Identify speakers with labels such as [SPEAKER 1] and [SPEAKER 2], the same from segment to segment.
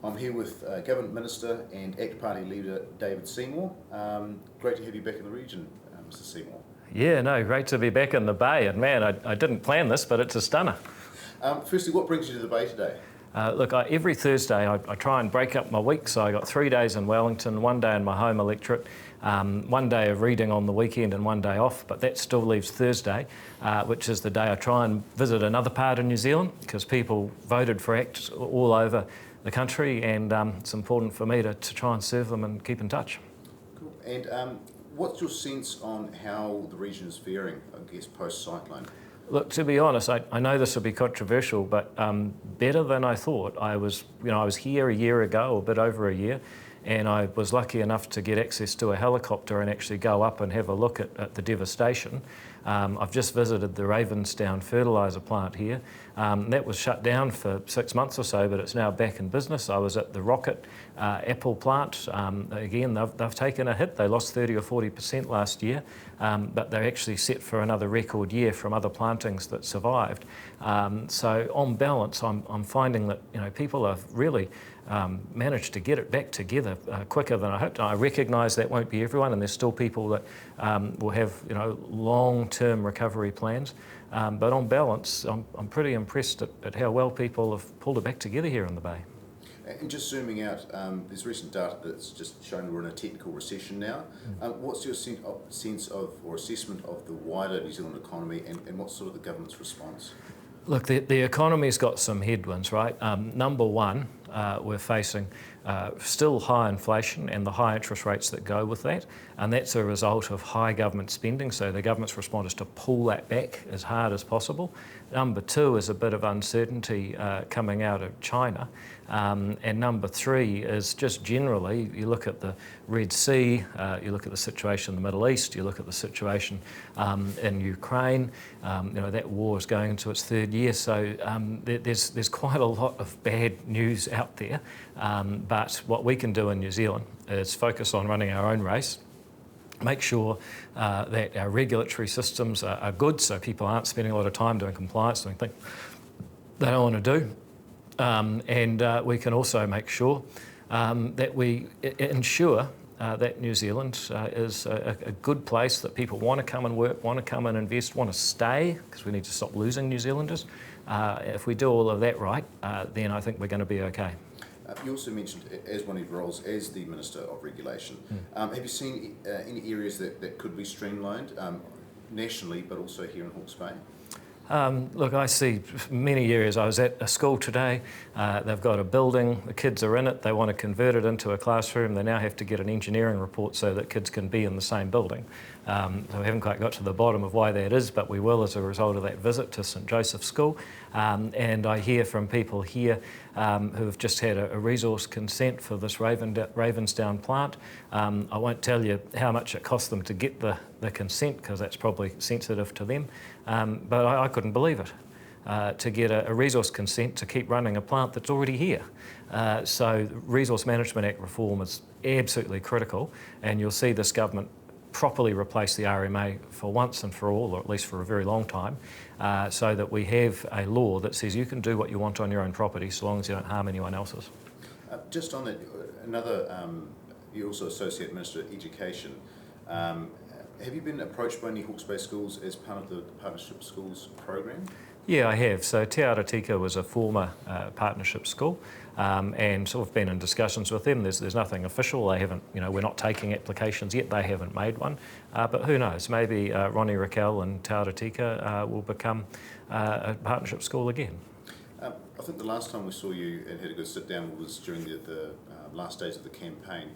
[SPEAKER 1] I'm here with Government Minister and ACT Party Leader David Seymour. Great to have you back in the region, Mr Seymour.
[SPEAKER 2] Yeah, no, great to be back in the Bay, and man, I didn't plan this, but it's a stunner.
[SPEAKER 1] Firstly, what brings you to the Bay today?
[SPEAKER 2] Look, every Thursday I try and break up my week, so I got 3 days in Wellington, 1 day in my home electorate, 1 day of reading on the weekend and 1 day off, but that still leaves Thursday, which is the day I try and visit another part of New Zealand, because people voted for ACT all over the country, and it's important for me to try and serve them and keep in touch.
[SPEAKER 1] Cool. And what's your sense on how the region is faring, I guess, post-cyclone?
[SPEAKER 2] Look, to be honest, I know this will be controversial, but better than I thought. I was here a year ago, a bit over a year, and I was lucky enough to get access to a helicopter and actually go up and have a look at the devastation. I've just visited the Ravensdown fertiliser plant here. That was shut down for 6 months or so, but it's now back in business. I was at the Rocket apple plant. Again, they've taken a hit. They lost 30 or 40% last year, but they're actually set for another record year from other plantings that survived. So on balance, I'm finding that people have really managed to get it back together quicker than I hoped. And I recognise that won't be everyone, and there's still people that will have long-term recovery plans. But on balance, I'm pretty impressed at how well people have pulled it back together here in the Bay.
[SPEAKER 1] And just zooming out, there's recent data that's just shown we're in a technical recession now. What's your sense of or assessment of the wider New Zealand economy, and what's sort of the government's response?
[SPEAKER 2] Look, the economy's got some headwinds, right? Number one, we're facing still high inflation and the high interest rates that go with that, and that's a result of high government spending, so the government's response is to pull that back as hard as possible. Number two is a bit of uncertainty coming out of China, and number three is just generally, you look at the Red Sea, you look at the situation in the Middle East, you look at the situation in Ukraine, that war is going into its third year, so there's quite a lot of bad news out there, but what we can do in New Zealand is focus on running our own race, make sure that our regulatory systems are good, so people aren't spending a lot of time doing compliance, doing things they don't want to do. And we can also make sure that we ensure that New Zealand is a good place that people want to come and work, want to come and invest, want to stay, because we need to stop losing New Zealanders. If we do all of that right, then I think we're going to be okay.
[SPEAKER 1] You also mentioned, as one of your roles as the Minister of Regulation, have you seen any areas that could be streamlined nationally, but also here in Hawke's Bay?
[SPEAKER 2] Look, I see many areas. I was at a school today, they've got a building, the kids are in it, they want to convert it into a classroom, they now have to get an engineering report so that kids can be in the same building. So we haven't quite got to the bottom of why that is, but we will as a result of that visit to St Joseph's School. And I hear from people here who have just had a resource consent for this Ravensdown plant. I won't tell you how much it cost them to get the consent, because that's probably sensitive to them, but I couldn't believe it. To get a resource consent to keep running a plant that's already here. So Resource Management Act reform is absolutely critical, and you'll see this government properly replace the RMA for once and for all, or at least for a very long time, so that we have a law that says you can do what you want on your own property so long as you don't harm anyone else's.
[SPEAKER 1] Just on that, you also Associate Minister of Education. Have you been approached by any Hawke's Bay schools as part of the Partnership Schools program?
[SPEAKER 2] Yeah, I have. So Te Aratika was a former partnership school, and so we've been in discussions with them. There's nothing official. They haven't, we're not taking applications yet. They haven't made one, but who knows? Maybe Ronnie Raquel and Te Aratika will become a partnership school again.
[SPEAKER 1] I think the last time we saw you and had a good sit down was during the last days of the campaign.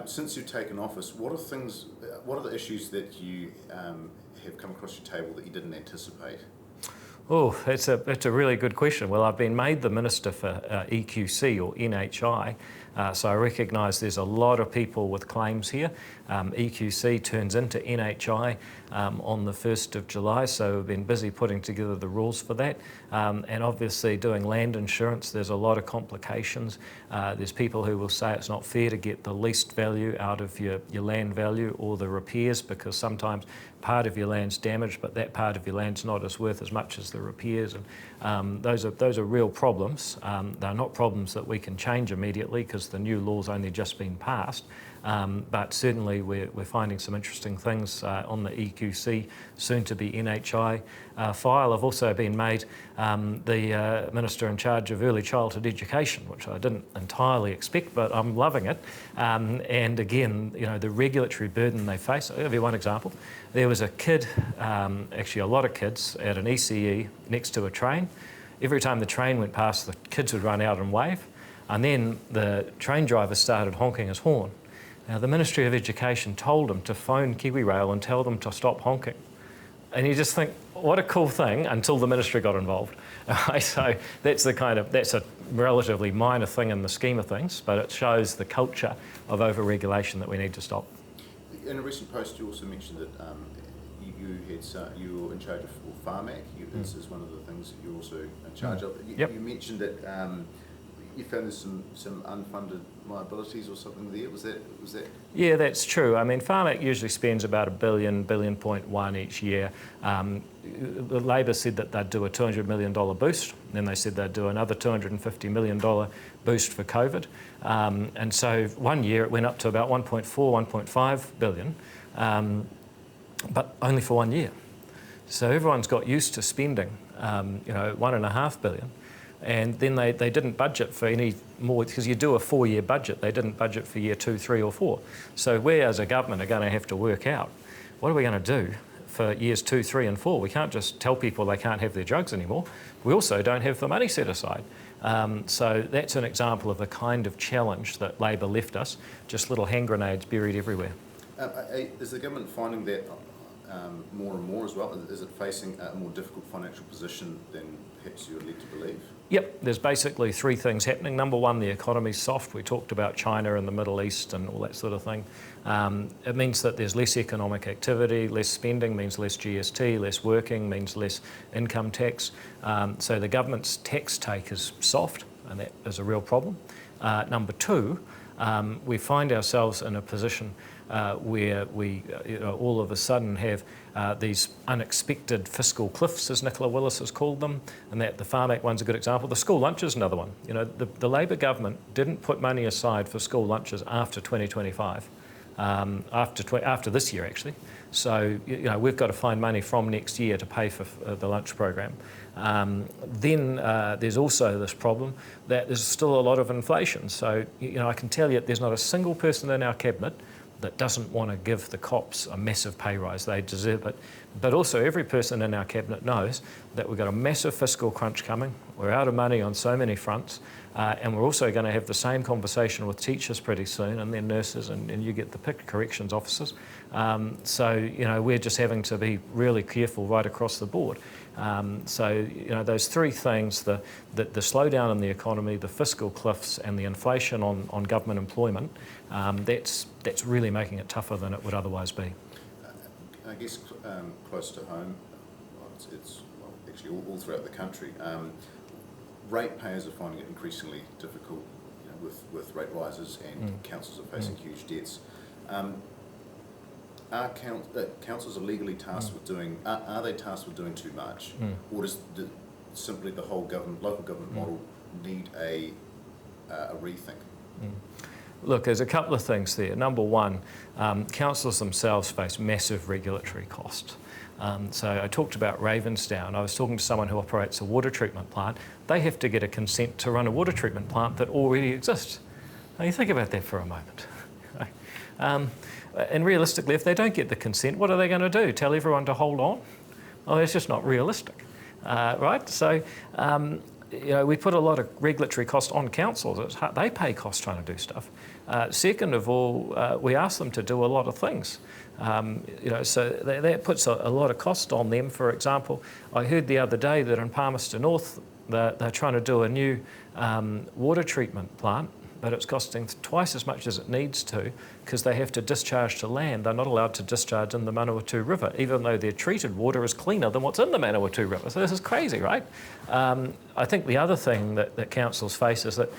[SPEAKER 1] Since you've taken office, what are the issues that you have come across your table that you didn't anticipate?
[SPEAKER 2] Oh, that's a really good question. Well, I've been made the Minister for EQC or NHI, so I recognise there's a lot of people with claims here. EQC turns into NHI on the 1st of July, so we've been busy putting together the rules for that. And obviously doing land insurance, there's a lot of complications. There's people who will say it's not fair to get the least value out of your land value or the repairs, because sometimes part of your land's damaged, but that part of your land's not worth as much as the repairs. Those are real problems. They're not problems that we can change immediately because the new law's only just been passed. But certainly we're finding some interesting things on the EQC, soon to be NHI file. I've also been made the Minister in charge of early childhood education, which I didn't entirely expect, but I'm loving it. And again, the regulatory burden they face. I'll give you one example. There was a kid, actually a lot of kids, at an ECE next to a train. Every time the train went past, the kids would run out and wave. And then the train driver started honking his horn. Now, the Ministry of Education told them to phone KiwiRail and tell them to stop honking. And you just think, what a cool thing, until the ministry got involved. So that's a relatively minor thing in the scheme of things, but it shows the culture of over-regulation that we need to stop.
[SPEAKER 1] In a recent post, you also mentioned that you were in charge of Farmac. This is one of the things that you're also in charge of. You mentioned that you found there's some unfunded liabilities or something there. Was that? Yeah,
[SPEAKER 2] that's true. I mean, Farmac usually spends about $1 billion each year. Labor said that they'd do a $200 million boost. Then they said they'd do another $250 million boost for COVID. And so one year it went up to about 1.5 billion, but only for 1 year. So everyone's got used to spending, $1.5 billion. And then they didn't budget for any more, because you do a 4-year budget. They didn't budget for year 2, 3 or 4. So we as a government are going to have to work out, what are we going to do for years 2, 3 and 4? We can't just tell people they can't have their drugs anymore. We also don't have the money set aside. So that's an example of the kind of challenge that Labor left us, just little hand grenades buried everywhere.
[SPEAKER 1] Is the government finding that more and more as well? Is it facing a more difficult financial position than perhaps you were led to believe?
[SPEAKER 2] Yep, there's basically 3 things happening. Number one, the economy's soft. We talked about China and the Middle East and all that sort of thing. It means that there's less economic activity. Less spending means less GST. Less working means less income tax. So the government's tax take is soft, and that is a real problem. Number 2, we find ourselves in a position where we all of a sudden have these unexpected fiscal cliffs, as Nicola Willis has called them, and that the Farmac one's a good example. The school lunch is another one. The Labor government didn't put money aside for school lunches after 2025, after this year actually. So we've got to find money from next year to pay for the lunch program. Then there's also this problem that there's still a lot of inflation. So I can tell you there's not a single person in our cabinet that doesn't want to give the cops a massive pay rise. They deserve it. But also every person in our cabinet knows that we've got a massive fiscal crunch coming. We're out of money on so many fronts. And we're also going to have the same conversation with teachers pretty soon, and then nurses, and you get the pick, corrections officers. So we're just having to be really careful right across the board. So those 3 things, the slowdown in the economy, the fiscal cliffs and the inflation on government employment, that's really making it tougher than it would otherwise be.
[SPEAKER 1] I guess close to home, it's actually all throughout the country. Ratepayers are finding it increasingly difficult with rate rises, and councils are facing huge debts. Are councils are legally tasked with doing? Are they tasked with doing too much, or does simply the whole local government model need a rethink?
[SPEAKER 2] Look, there's a couple of things there. Number one, councils themselves face massive regulatory costs. So I talked about Ravensdown. I was talking to someone who operates a water treatment plant. They have to get a consent to run a water treatment plant that already exists. Now you think about that for a moment. And realistically, if they don't get the consent, what are they going to do? Tell everyone to hold on? Oh, it's just not realistic, right? So, we put a lot of regulatory cost on councils. They pay costs trying to do stuff. Second of all, we ask them to do a lot of things. So that puts a lot of cost on them. For example, I heard the other day that in Palmerston North, they're trying to do a new water treatment plant, but it's costing twice as much as it needs to because they have to discharge to land. They're not allowed to discharge in the Manawatu River, even though their treated water is cleaner than what's in the Manawatu River. So this is crazy, right? I think the other thing that councils face is that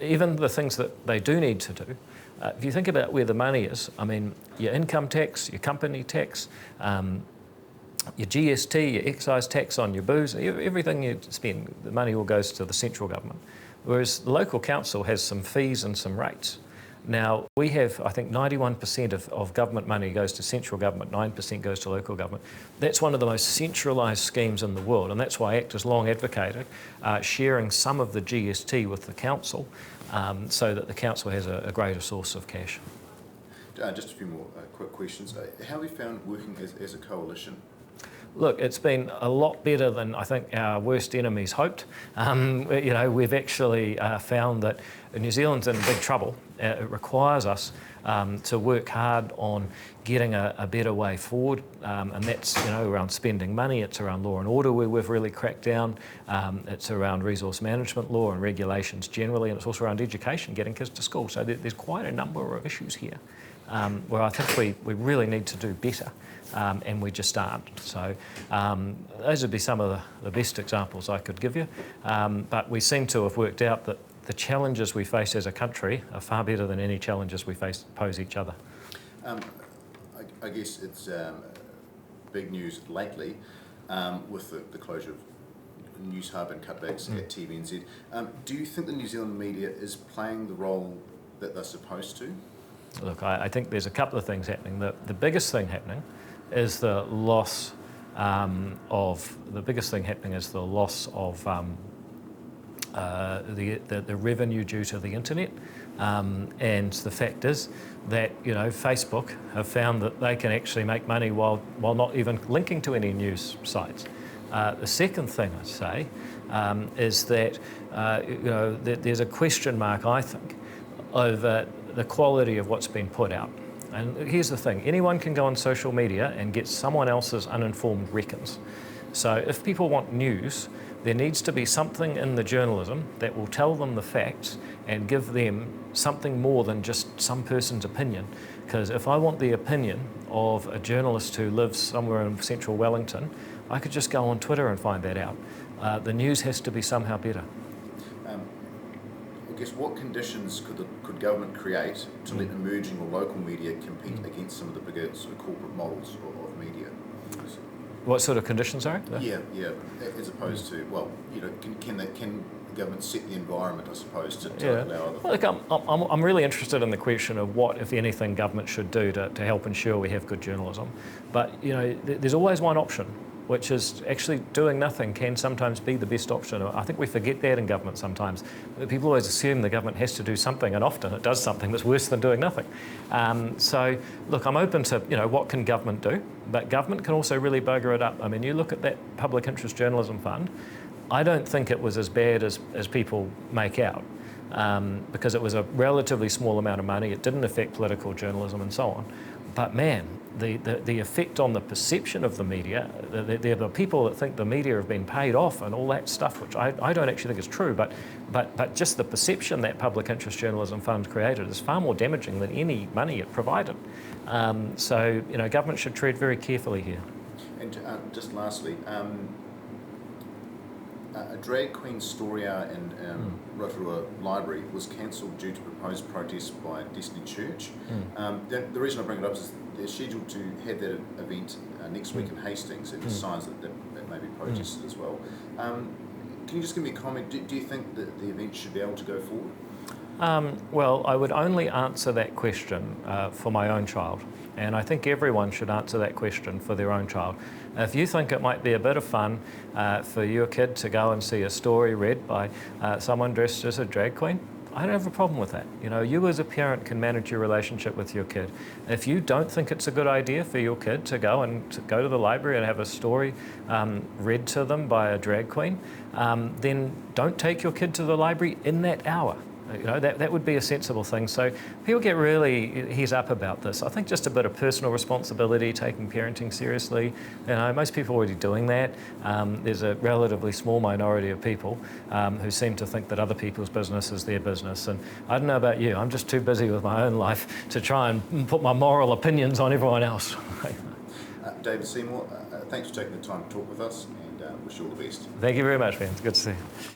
[SPEAKER 2] even the things that they do need to do, if you think about where the money is, I mean, your income tax, your company tax, your GST, your excise tax on your booze, everything you spend, the money all goes to the central government. Whereas the local council has some fees and some rates. Now, we have, I think, 91% of government money goes to central government, 9% goes to local government. That's one of the most centralised schemes in the world, and that's why ACT has long advocated sharing some of the GST with the council so that the council has a greater source of cash.
[SPEAKER 1] Just a few more quick questions. How have you found working as a coalition?
[SPEAKER 2] Look, it's been a lot better than I think our worst enemies hoped. We've actually found that New Zealand's in big trouble. It requires us to work hard on getting a better way forward, and that's around spending money. It's around law and order where we've really cracked down. It's around resource management law and regulations generally, and it's also around education, getting kids to school. So there's quite a number of issues here where I think we really need to do better. And we just aren't. So those would be some of the best examples I could give you. But we seem to have worked out that the challenges we face as a country are far better than any challenges we pose each other.
[SPEAKER 1] I guess it's big news lately with the closure of News Hub and cutbacks at TVNZ. Do you think the New Zealand media is playing the role that they're supposed to?
[SPEAKER 2] Look, I think there's a couple of things happening. The biggest thing happening is the loss of the revenue due to the internet, and the fact is that Facebook have found that they can actually make money while not even linking to any news sites. The second thing I'd say is that there's a question mark, I think, over the quality of what's been put out. And here's the thing, anyone can go on social media and get someone else's uninformed reckons. So if people want news, there needs to be something in the journalism that will tell them the facts and give them something more than just some person's opinion. Because if I want the opinion of a journalist who lives somewhere in central Wellington, I could just go on Twitter and find that out. The news has to be somehow better.
[SPEAKER 1] I guess what conditions could government create to let emerging or local media compete against some of the bigger sort of corporate models of media?
[SPEAKER 2] What sort of conditions are it?
[SPEAKER 1] Yeah. As opposed to, can government set the environment, I suppose, to allow other...
[SPEAKER 2] Well, look, I'm really interested in the question of what, if anything, government should do to help ensure we have good journalism. But, there's always one option, which is actually doing nothing can sometimes be the best option. I think we forget that in government sometimes. People always assume the government has to do something, and often it does something that's worse than doing nothing. So, look, I'm open to, what can government do? But government can also really bugger it up. I mean, you look at that Public Interest Journalism Fund, I don't think it was as bad as people make out, because it was a relatively small amount of money. It didn't affect political journalism and so on. But man, the effect on the perception of the media, the people that think the media have been paid off and all that stuff, which I don't actually think is true, but just the perception that Public Interest Journalism Fund created is far more damaging than any money it provided. So, government should tread very carefully here.
[SPEAKER 1] And just lastly, a drag queen story hour in Rotorua Library was cancelled due to proposed protests by Destiny Church. The reason I bring it up is they're scheduled to have that event next week in Hastings, and signs that may be protested as well. Can you just give me a comment? Do you think that the event should be able to go forward?
[SPEAKER 2] Well, I would only answer that question for my own child. And I think everyone should answer that question for their own child. If you think it might be a bit of fun for your kid to go and see a story read by someone dressed as a drag queen, I don't have a problem with that. You as a parent can manage your relationship with your kid. If you don't think it's a good idea for your kid to go to the library and have a story read to them by a drag queen, then don't take your kid to the library in that hour. That would be a sensible thing. So people get really heads up about this. I think just a bit of personal responsibility, taking parenting seriously. Most people are already doing that. There's a relatively small minority of people who seem to think that other people's business is their business. And I don't know about you, I'm just too busy with my own life to try and put my moral opinions on everyone else.
[SPEAKER 1] David Seymour, thanks for taking the time to talk with us, and wish you all the best.
[SPEAKER 2] Thank you very much, man. It's good to see you.